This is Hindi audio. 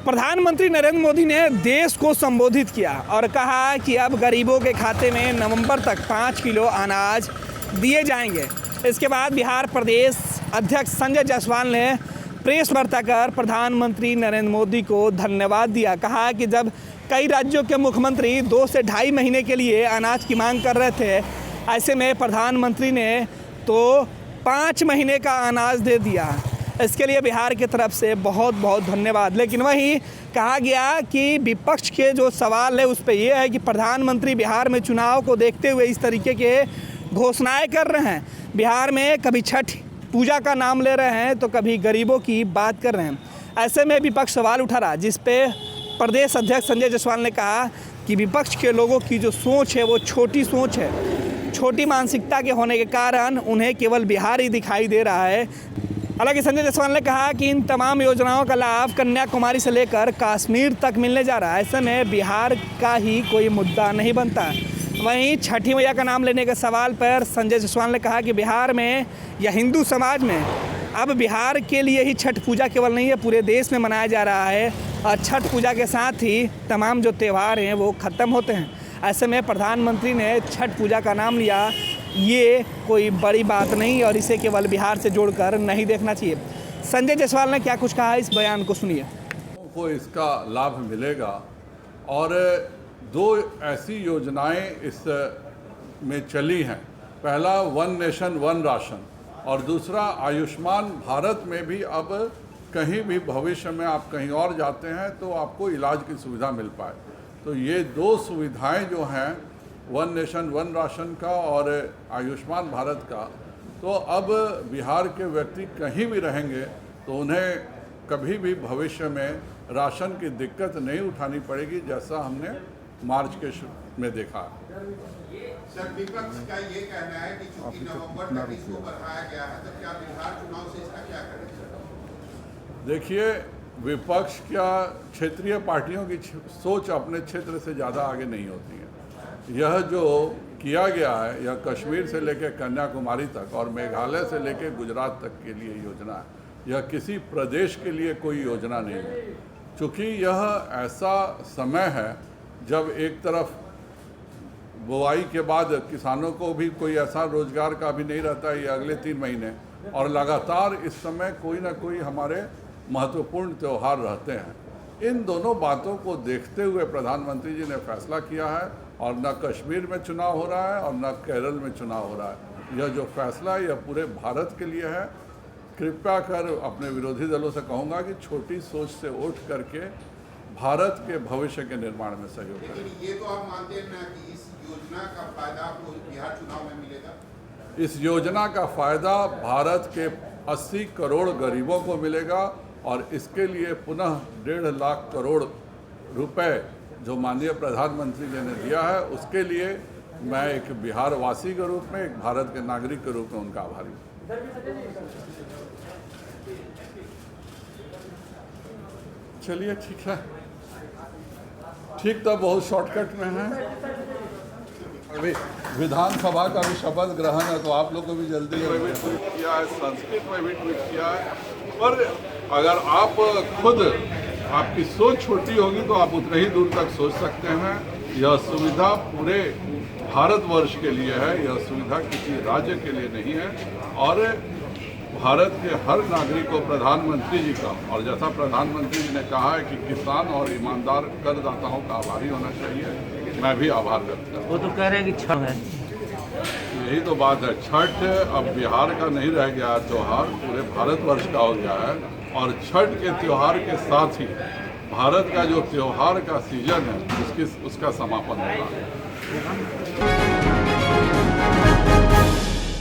प्रधानमंत्री नरेंद्र मोदी ने देश को संबोधित किया और कहा कि अब गरीबों के खाते में नवंबर तक 5 किलो अनाज दिए जाएंगे। इसके बाद बिहार प्रदेश अध्यक्ष संजय जायसवाल ने प्रेस वार्ता कर प्रधानमंत्री नरेंद्र मोदी को धन्यवाद दिया। कहा कि जब कई राज्यों के मुख्यमंत्री 2 से ढाई महीने के लिए अनाज की मांग कर रहे थे, ऐसे में प्रधानमंत्री ने तो 5 महीने का अनाज दे दिया। इसके लिए बिहार की तरफ से बहुत बहुत धन्यवाद। लेकिन वहीं कहा गया कि विपक्ष के जो सवाल है उस पर यह है कि प्रधानमंत्री बिहार में चुनाव को देखते हुए इस तरीके के घोषणाएं कर रहे हैं। बिहार में कभी छठ पूजा का नाम ले रहे हैं तो कभी गरीबों की बात कर रहे हैं। ऐसे में विपक्ष सवाल उठा रहा, जिस पे प्रदेश अध्यक्ष संजय जायसवाल ने कहा कि विपक्ष के लोगों की जो सोच है वो छोटी सोच है। छोटी मानसिकता के होने के कारण उन्हें केवल बिहार ही दिखाई दे रहा है। हालांकि संजय जायसवाल ने कहा कि इन तमाम योजनाओं का लाभ कन्याकुमारी से लेकर कश्मीर तक मिलने जा रहा है। ऐसे में बिहार का ही कोई मुद्दा नहीं बनता। वहीं छठी मैया का नाम लेने के सवाल पर संजय जायसवाल ने कहा कि बिहार में या हिंदू समाज में अब बिहार के लिए ही छठ पूजा केवल नहीं है, पूरे देश में मनाया जा रहा है और छठ पूजा के साथ ही तमाम जो त्यौहार हैं वो ख़त्म होते हैं। ऐसे में प्रधानमंत्री ने छठ पूजा का नाम लिया, ये कोई बड़ी बात नहीं और इसे केवल बिहार से जोड़कर नहीं देखना चाहिए। संजय जायसवाल ने क्या कुछ कहा, इस बयान को सुनिए। को इसका लाभ मिलेगा और 2 ऐसी योजनाएं इस में चली हैं। पहला वन नेशन वन राशन और दूसरा आयुष्मान भारत में भी अब कहीं भी भविष्य में आप कहीं और जाते हैं तो आपको इलाज की सुविधा मिल पाए। तो ये 2 सुविधाएं जो हैं, वन नेशन वन राशन का और आयुष्मान भारत का, तो अब बिहार के व्यक्ति कहीं भी रहेंगे तो उन्हें कभी भी भविष्य में राशन की दिक्कत नहीं उठानी पड़ेगी, जैसा हमने मार्च के में देखा। सर, विपक्ष का ये कहना है कि चूंकि नवंबर तक इसको बढ़ाया गया है, तो क्या बिहार चुनाव से इसका क्या करें? देखिए, विपक्ष क्या क्षेत्रीय पार्टियों की सोच अपने क्षेत्र से ज़्यादा आगे नहीं होती है। यह जो किया गया है, यह कश्मीर से लेकर कन्याकुमारी तक और मेघालय से लेकर गुजरात तक के लिए योजना है। यह किसी प्रदेश के लिए कोई योजना नहीं है। चूँकि यह ऐसा समय है जब एक तरफ बुआई के बाद किसानों को भी कोई ऐसा रोजगार का भी नहीं रहता है ये अगले 3 महीने, और लगातार इस समय कोई ना कोई हमारे महत्वपूर्ण त्यौहार रहते हैं। इन दोनों बातों को देखते हुए प्रधानमंत्री जी ने फैसला किया है और न कश्मीर में चुनाव हो रहा है और न केरल में चुनाव हो रहा है। यह जो फैसला है यह पूरे भारत के लिए है। कृपया कर अपने विरोधी दलों से कहूँगा कि छोटी सोच से उठ करके भारत के भविष्य के निर्माण में सहयोग करें। लेकिन ये तो आप मानते हैं ना कि इस योजना का फायदा आपको बिहार चुनाव में मिलेगा? इस योजना का फायदा भारत के 80 करोड़ गरीबों को मिलेगा और इसके लिए पुनः 1.5 लाख करोड़ रुपए जो माननीय प्रधानमंत्री जी ने दिया है, उसके लिए मैं एक बिहार वासी के रूप में, एक भारत के नागरिक के रूप में उनका आभारी हूँ। चलिए ठीक है, ठीक तो बहुत शॉर्टकट में है। अभी विधानसभा का भी शपथ ग्रहण है तो आप लोग को भी जल्दी भी ट्वीट किया है, संस्कृत में भी ट्वीट किया है। पर अगर आप खुद आपकी सोच छोटी होगी तो आप उतने ही दूर तक सोच सकते हैं। यह सुविधा पूरे भारतवर्ष के लिए है, यह सुविधा किसी राज्य के लिए नहीं है। और भारत के हर नागरिक को प्रधानमंत्री जी का, और जैसा प्रधानमंत्री जी ने कहा है कि किसान और ईमानदार करदाताओं का आभारी होना चाहिए, मैं भी आभार व्यक्त करता हूँ। वो तो कह रहे हैं कि छठ है, यही तो बात है। छठ अब बिहार का नहीं रह गया है त्यौहार, पूरे भारतवर्ष का हो गया है। और छठ के त्यौहार के साथ ही भारत का जो त्यौहार का सीजन है उसका समापन होगा।